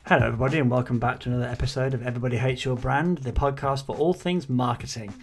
Hello, everybody, and welcome back to another episode of Everybody Hates Your Brand, the podcast for all things marketing.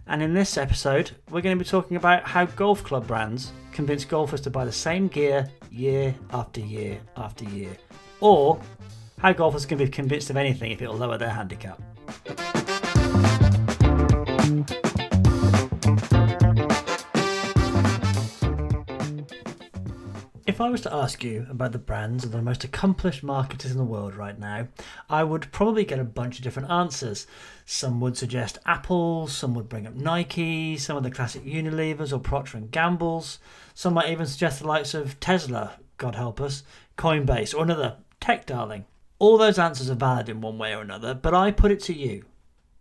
And in this episode, we're going to be talking about how golf club brands convince golfers to buy the same gear year after year after year, or how golfers can be convinced of anything if it will lower their handicap. If I was to ask you about the brands of the most accomplished marketers in the world right now, I would probably get a bunch of different answers. Some would suggest Apple, some would bring up Nike, some of the classic Unilevers or Procter & Gamble's. Some might even suggest the likes of Tesla, God help us, Coinbase, or another tech darling. All those answers are valid in one way or another, but I put it to you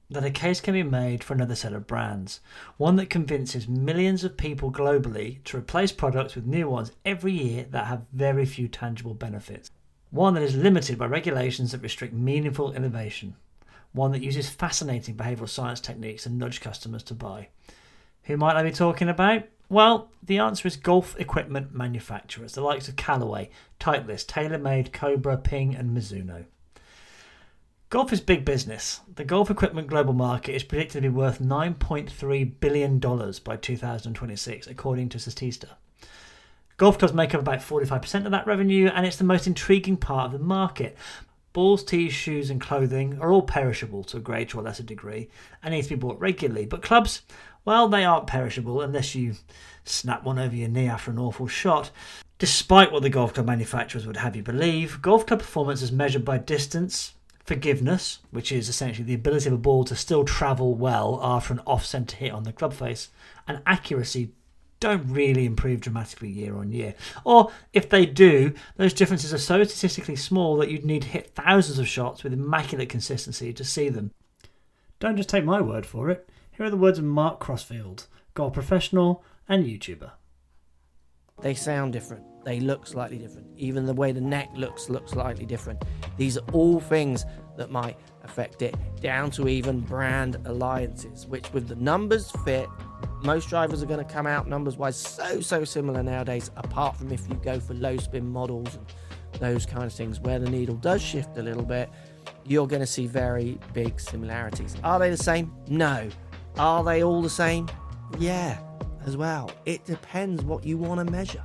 that a case can be made for another set of brands, one that convinces millions of people globally to replace products with new ones every year that have very few tangible benefits, one that is limited by regulations that restrict meaningful innovation, one that uses fascinating behavioural science techniques to nudge customers to buy. Who might I be talking about? Well, the answer is golf equipment manufacturers, the likes of Callaway, Titleist, TaylorMade, Cobra, Ping and Mizuno. Golf is big business. The golf equipment global market is predicted to be worth $9.3 billion by 2026, according to Statista. Golf clubs make up about 45% of that revenue, and it's the most intriguing part of the market. Balls, tees, shoes and clothing are all perishable to a greater or lesser degree and need to be bought regularly. But clubs, well, they aren't perishable unless you snap one over your knee after an awful shot. Despite what the golf club manufacturers would have you believe, golf club performance is measured by distance, forgiveness, which is essentially the ability of a ball to still travel well after an off-centre hit on the club face, and accuracy don't really improve dramatically year on year. Or if they do, those differences are so statistically small that you'd need to hit thousands of shots with immaculate consistency to see them. Don't just take my word for it. Here are the words of Mark Crossfield, golf professional and YouTuber. They sound different. They look slightly different. Even the way the neck looks slightly different. These are all things that might affect it, down to even brand alliances, which with the numbers fit, most drivers are going to come out numbers-wise so similar nowadays, apart from if you go for low-spin models and those kind of things, where the needle does shift a little bit, you're going to see very big similarities. Are they the same? No. Are they all the same? Yeah, as well. It depends what you want to measure.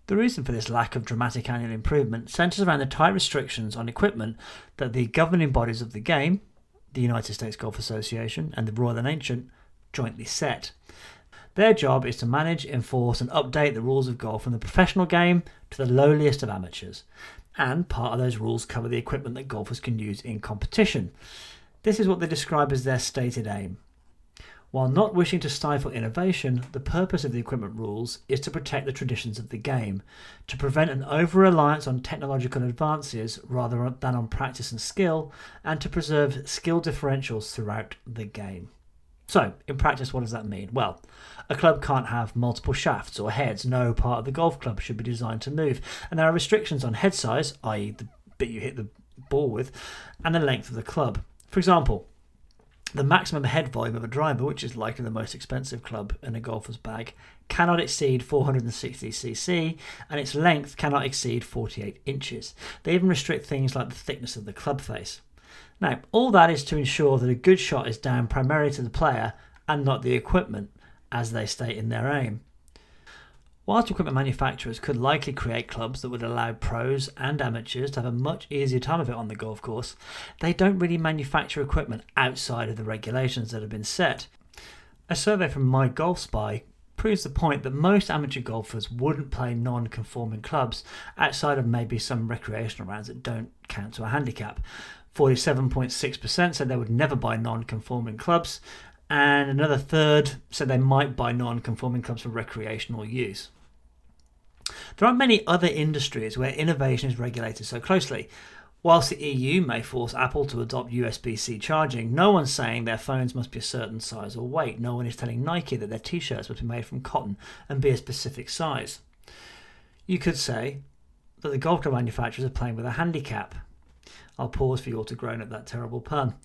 The reason for this lack of dramatic annual improvement centres around the tight restrictions on equipment that the governing bodies of the game, the United States Golf Association and the Royal and Ancient, jointly set. Their job is to manage, enforce and update the rules of golf from the professional game to the lowliest of amateurs, and part of those rules cover the equipment that golfers can use in competition. This is what they describe as their stated aim. While not wishing to stifle innovation, the purpose of the equipment rules is to protect the traditions of the game, to prevent an over-reliance on technological advances rather than on practice and skill, and to preserve skill differentials throughout the game. So, in practice, what does that mean? Well, a club can't have multiple shafts or heads. No part of the golf club should be designed to move, and there are restrictions on head size, i.e. the bit you hit the ball with, and the length of the club. For example, the maximum head volume of a driver, which is likely the most expensive club in a golfer's bag, cannot exceed 460cc, and its length cannot exceed 48 inches. They even restrict things like the thickness of the club face. Now, all that is to ensure that a good shot is down primarily to the player and not the equipment, as they state in their aim. Whilst equipment manufacturers could likely create clubs that would allow pros and amateurs to have a much easier time of it on the golf course, they don't really manufacture equipment outside of the regulations that have been set. A survey from MyGolfSpy proves the point that most amateur golfers wouldn't play non-conforming clubs outside of maybe some recreational rounds that don't count to a handicap. 47.6% said they would never buy non-conforming clubs, and another third said they might buy non-conforming clubs for recreational use. There aren't many other industries where innovation is regulated so closely. Whilst the EU may force Apple to adopt USB-C charging, no one's saying their phones must be a certain size or weight. No one is telling Nike that their t-shirts must be made from cotton and be a specific size. You could say that the golf club manufacturers are playing with a handicap. I'll pause for you all to groan at that terrible pun.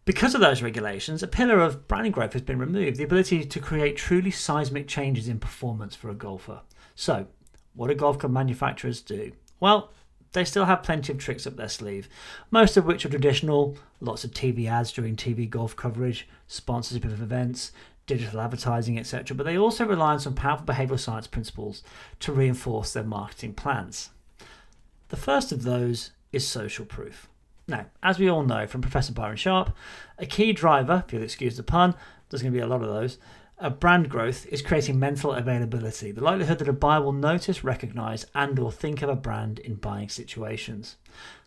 Because of those regulations, a pillar of brand growth has been removed, the ability to create truly seismic changes in performance for a golfer. So, what do golf club manufacturers do? Well, they still have plenty of tricks up their sleeve, most of which are traditional, lots of TV ads during TV golf coverage, sponsorship of events, digital advertising, etc. But they also rely on some powerful behavioural science principles to reinforce their marketing plans. The first of those is social proof. Now, as we all know from Professor Byron Sharp, a key driver, if you'll excuse the pun, there's going to be a lot of those, of brand growth is creating mental availability, the likelihood that a buyer will notice, recognise and or think of a brand in buying situations.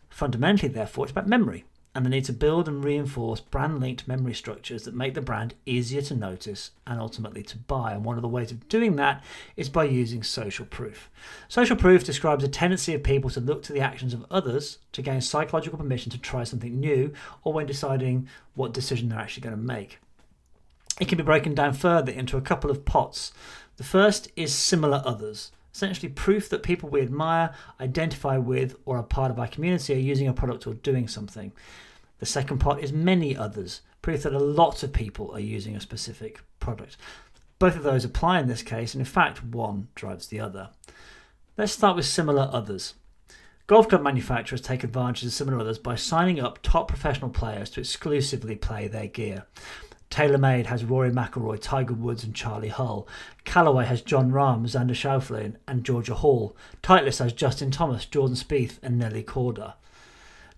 Fundamentally, therefore, it's about memory and the need to build and reinforce brand-linked memory structures that make the brand easier to notice and ultimately to buy. And one of the ways of doing that is by using social proof. Social proof describes a tendency of people to look to the actions of others to gain psychological permission to try something new or when deciding what decision they're actually going to make. It can be broken down further into a couple of pots. The first is similar others, essentially proof that people we admire, identify with, or are part of our community are using a product or doing something. The second pot is many others, proof that a lot of people are using a specific product. Both of those apply in this case, and in fact, one drives the other. Let's start with similar others. Golf club manufacturers take advantage of similar others by signing up top professional players to exclusively play their gear. TaylorMade has Rory McIlroy, Tiger Woods and Charlie Hull. Callaway has John Rahm, Xander Schauffele and Georgia Hall. Titleist has Justin Thomas, Jordan Spieth and Nelly Korda.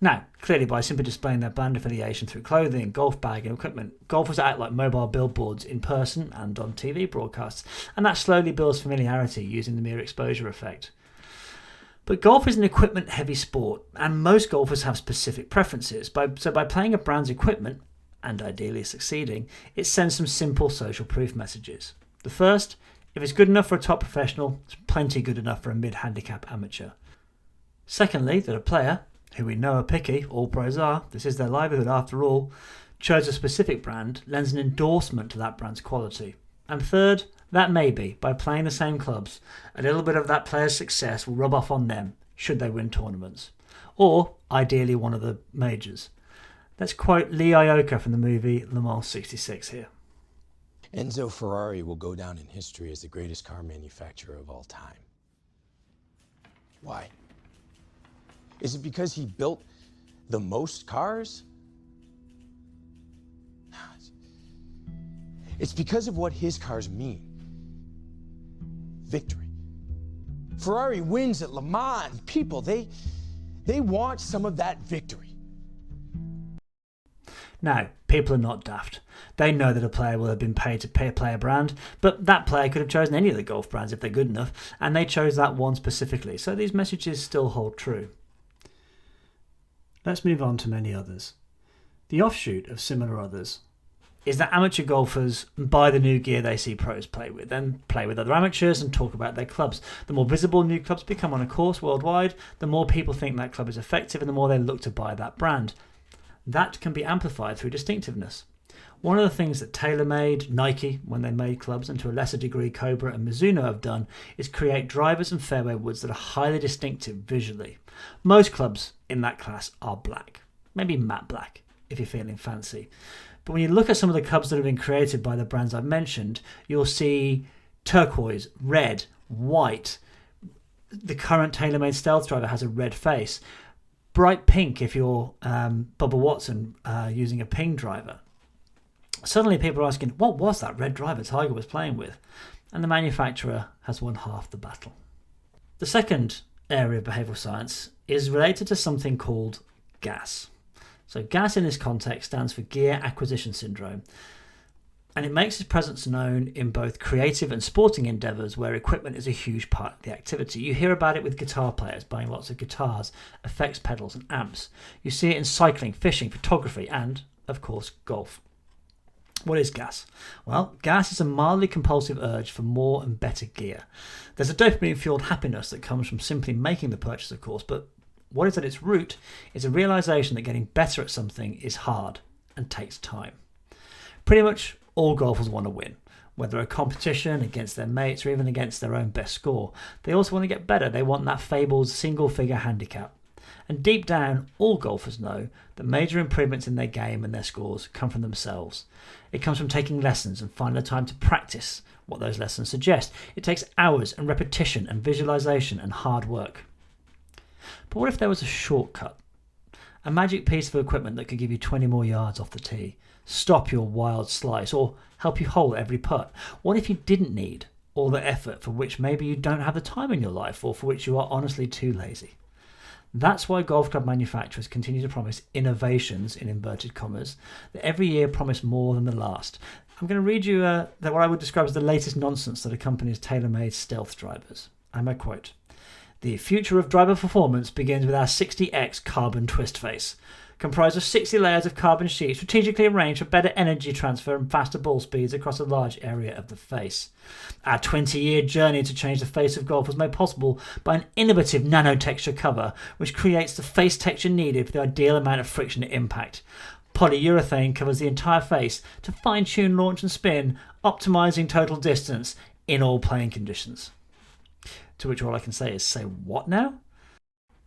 Now, clearly by simply displaying their brand affiliation through clothing, golf bag and equipment, golfers act like mobile billboards in person and on TV broadcasts, and that slowly builds familiarity using the mere exposure effect. But golf is an equipment-heavy sport, and most golfers have specific preferences. So by playing a brand's equipment, and ideally succeeding, it sends some simple social proof messages. The first, if it's good enough for a top professional, it's plenty good enough for a mid-handicap amateur. Secondly, that a player, who we know are picky, all pros are, this is their livelihood after all, chose a specific brand, lends an endorsement to that brand's quality. And third, that maybe, by playing the same clubs, a little bit of that player's success will rub off on them, should they win tournaments. Or, ideally, one of the majors. Let's quote Lee Iacocca from the movie Le Mans 66 here. Enzo Ferrari will go down in history as the greatest car manufacturer of all time. Why? Is it because he built the most cars? No. It's because of what his cars mean. Victory. Ferrari wins at Le Mans. People, they want some of that victory. Now, people are not daft. They know that a player will have been paid to play a brand, but that player could have chosen any of the golf brands if they're good enough, and they chose that one specifically, so these messages still hold true. Let's move on to many others. The offshoot of similar others is that amateur golfers buy the new gear they see pros play with, then play with other amateurs and talk about their clubs. The more visible new clubs become on a course worldwide, the more people think that club is effective and the more they look to buy that brand. That can be amplified through distinctiveness. One of the things that TaylorMade, Nike, when they made clubs, and to a lesser degree Cobra and Mizuno have done, is create drivers and fairway woods that are highly distinctive visually. Most clubs in that class are black, maybe matte black, if you're feeling fancy. But when you look at some of the clubs that have been created by the brands I've mentioned, you'll see turquoise, red, white. The current TaylorMade Stealth driver has a red face. Bright pink if you're Bubba Watson using a ping driver. Suddenly people are asking, what was that red driver Tiger was playing with? And the manufacturer has won half the battle. The second area of behavioural science is related to something called GAS. So GAS in this context stands for Gear Acquisition Syndrome. And it makes its presence known in both creative and sporting endeavours where equipment is a huge part of the activity. You hear about it with guitar players buying lots of guitars, effects pedals and amps. You see it in cycling, fishing, photography and, of course, golf. What is GAS? Well, GAS is a mildly compulsive urge for more and better gear. There's a dopamine-fueled happiness that comes from simply making the purchase, of course, but what is at its root is a realisation that getting better at something is hard and takes time. Pretty much all golfers want to win, whether a competition against their mates or even against their own best score. They also want to get better. They want that fabled single-figure handicap. And deep down, all golfers know that major improvements in their game and their scores come from themselves. It comes from taking lessons and finding the time to practice what those lessons suggest. It takes hours and repetition and visualization and hard work. But what if there was a shortcut? A magic piece of equipment that could give you 20 more yards off the tee, stop your wild slice, or help you hole every putt? What if you didn't need all the effort for which maybe you don't have the time in your life, or for which you are honestly too lazy? That's why golf club manufacturers continue to promise innovations, in inverted commas, that every year promise more than the last. I'm going to read you what I would describe as the latest nonsense that accompanies TaylorMade stealth drivers. And I quote, "The future of driver performance begins with our 60X carbon twist face, comprised of 60 layers of carbon sheets strategically arranged for better energy transfer and faster ball speeds across a large area of the face. Our 20-year journey to change the face of golf was made possible by an innovative nanotexture cover, which creates the face texture needed for the ideal amount of friction at impact. Polyurethane covers the entire face to fine-tune launch and spin, optimizing total distance in all playing conditions." To which all I can say is, say what now?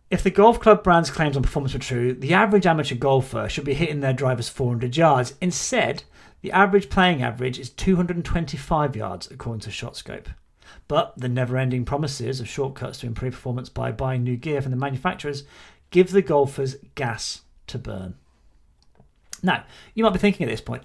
If the golf club brand's claims on performance were true, the average amateur golfer should be hitting their drivers 400 yards. Instead, the average playing average is 225 yards, according to ShotScope. But the never-ending promises of shortcuts to improve performance by buying new gear from the manufacturers give the golfers gas to burn. Now, you might be thinking at this point,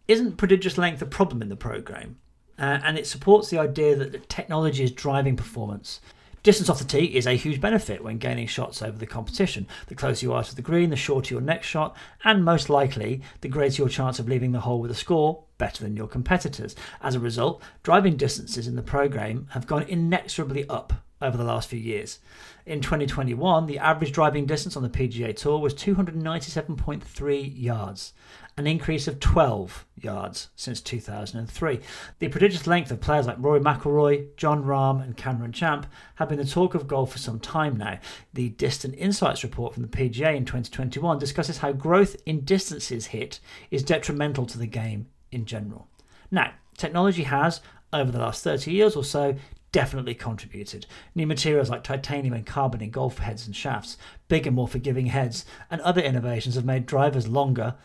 isn't prodigious length a problem in the program? And it supports the idea that the technology is driving performance. Distance off the tee is a huge benefit when gaining shots over the competition. The closer you are to the green, the shorter your next shot, and most likely, the greater your chance of leaving the hole with a score better than your competitors. As a result, driving distances in the program have gone inexorably up over the last few years. In 2021, the average driving distance on the PGA Tour was 297.3 yards, an increase of 12 yards since 2003. The prodigious length of players like Rory McIlroy, Jon Rahm and Cameron Champ have been the talk of golf for some time now. The Distant Insights report from the PGA in 2021 discusses how growth in distances hit is detrimental to the game in general. Now, technology has, over the last 30 years or so, definitely contributed. New materials like titanium and carbon in golf heads and shafts, bigger, more forgiving heads, and other innovations have made drivers longer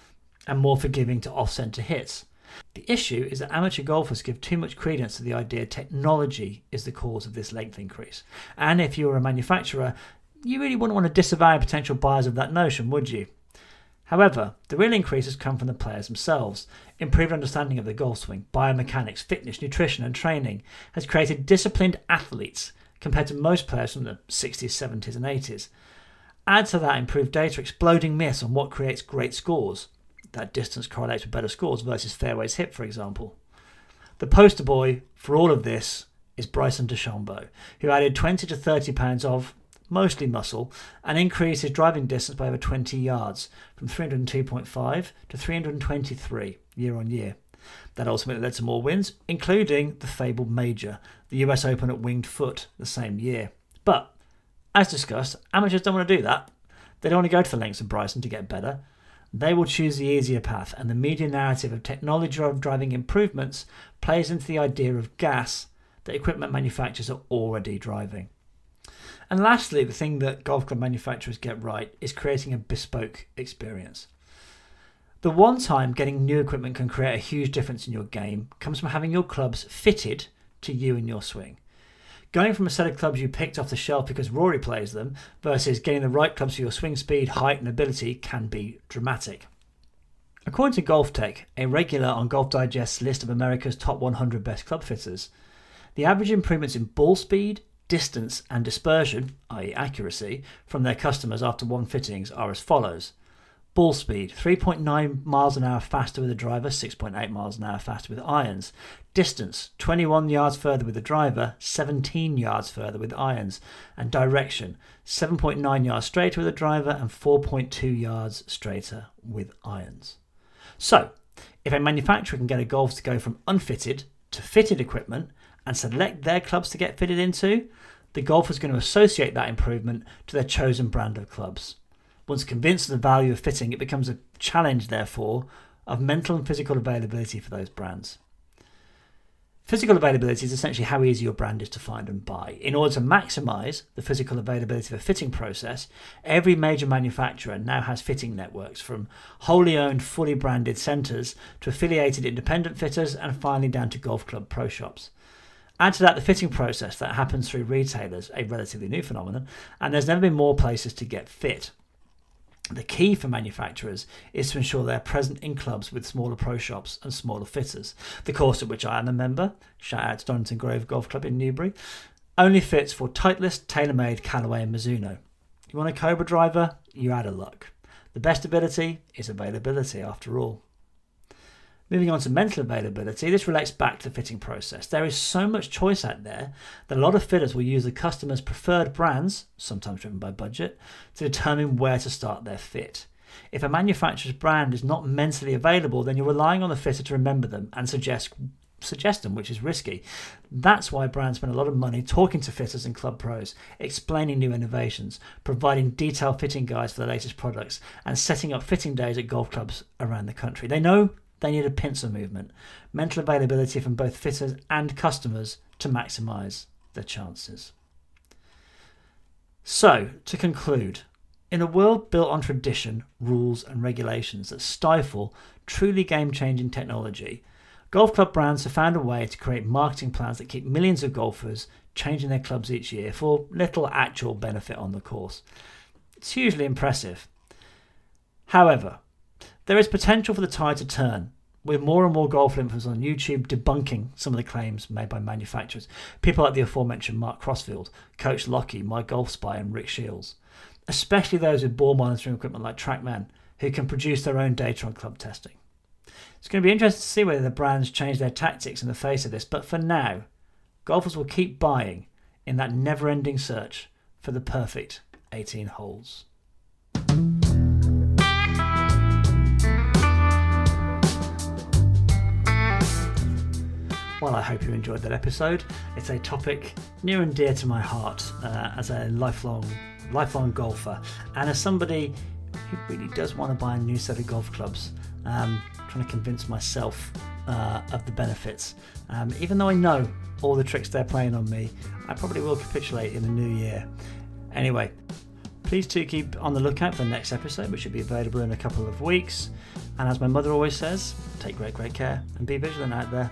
and more forgiving to off-centre hits. The issue is that amateur golfers give too much credence to the idea technology is the cause of this length increase. And if you were a manufacturer, you really wouldn't want to disavow potential buyers of that notion, would you? However, the real increase has come from the players themselves. Improved understanding of the golf swing, biomechanics, fitness, nutrition and training has created disciplined athletes compared to most players from the 60s, 70s and 80s. Add to that improved data exploding myths on what creates great scores. That distance correlates with better scores versus fairways hit, for example. The poster boy for all of this is Bryson DeChambeau, who added 20 to 30 pounds of mostly muscle, and increased his driving distance by over 20 yards, from 302.5 to 323 year on year. That ultimately led to more wins, including the fabled major, the US Open at Winged Foot, the same year. But, as discussed, amateurs don't want to do that. They don't want to go to the lengths of Bryson to get better. They will choose the easier path, and the media narrative of technology driving improvements plays into the idea of gas that equipment manufacturers are already driving. And lastly, the thing that golf club manufacturers get right is creating a bespoke experience. The one time getting new equipment can create a huge difference in your game comes from having your clubs fitted to you and your swing. Going from a set of clubs you picked off the shelf because Rory plays them versus getting the right clubs for your swing speed, height and ability can be dramatic. According to GolfTech, a regular on Golf Digest's list of America's top 100 best club fitters, the average improvements in ball speed, distance and dispersion, i.e. accuracy, from their customers after one fittings are as follows. Ball speed, 3.9 miles an hour faster with a driver, 6.8 miles an hour faster with irons. Distance, 21 yards further with the driver, 17 yards further with irons. And direction, 7.9 yards straighter with a driver and 4.2 yards straighter with irons. So, if a manufacturer can get a golf to go from unfitted to fitted equipment and select their clubs to get fitted into, the golfer is going to associate that improvement to their chosen brand of clubs. Once convinced of the value of fitting, it becomes a challenge, therefore, of mental and physical availability for those brands. Physical availability is essentially how easy your brand is to find and buy. In order to maximise the physical availability of a fitting process, every major manufacturer now has fitting networks, from wholly owned, fully branded centres to affiliated independent fitters and finally down to golf club pro shops. Add to that the fitting process that happens through retailers, a relatively new phenomenon, and there's never been more places to get fit. The key for manufacturers is to ensure they're present in clubs with smaller pro shops and smaller fitters. The course at which I am a member, shout out to Donington Grove Golf Club in Newbury, only fits for Titleist, TaylorMade, Callaway and Mizuno. You want a Cobra driver? You're out of luck. The best ability is availability after all. Moving on to mental availability, this relates back to the fitting process. There is so much choice out there that a lot of fitters will use the customer's preferred brands, sometimes driven by budget, to determine where to start their fit. If a manufacturer's brand is not mentally available, then you're relying on the fitter to remember them and suggest them, which is risky. That's why brands spend a lot of money talking to fitters and club pros, explaining new innovations, providing detailed fitting guides for the latest products, and setting up fitting days at golf clubs around the country. They know they need a pincer movement, mental availability from both fitters and customers to maximise their chances. So, to conclude, in a world built on tradition, rules and regulations that stifle truly game-changing technology, golf club brands have found a way to create marketing plans that keep millions of golfers changing their clubs each year for little actual benefit on the course. It's hugely impressive. However, there is potential for the tide to turn, with more and more golf influencers on YouTube debunking some of the claims made by manufacturers. People like the aforementioned Mark Crossfield, Coach Lockie, My Golf Spy and Rick Shields. Especially those with ball monitoring equipment like TrackMan, who can produce their own data on club testing. It's going to be interesting to see whether the brands change their tactics in the face of this, but for now, golfers will keep buying in that never-ending search for the perfect 18 holes. Well, I hope you enjoyed that episode. It's a topic near and dear to my heart as a lifelong golfer, and as somebody who really does want to buy a new set of golf clubs. Trying to convince myself of the benefits. Even though I know all the tricks they're playing on me, I probably will capitulate in the new year. Anyway, please do keep on the lookout for the next episode, which should be available in a couple of weeks. And as my mother always says, take great care and be vigilant out there.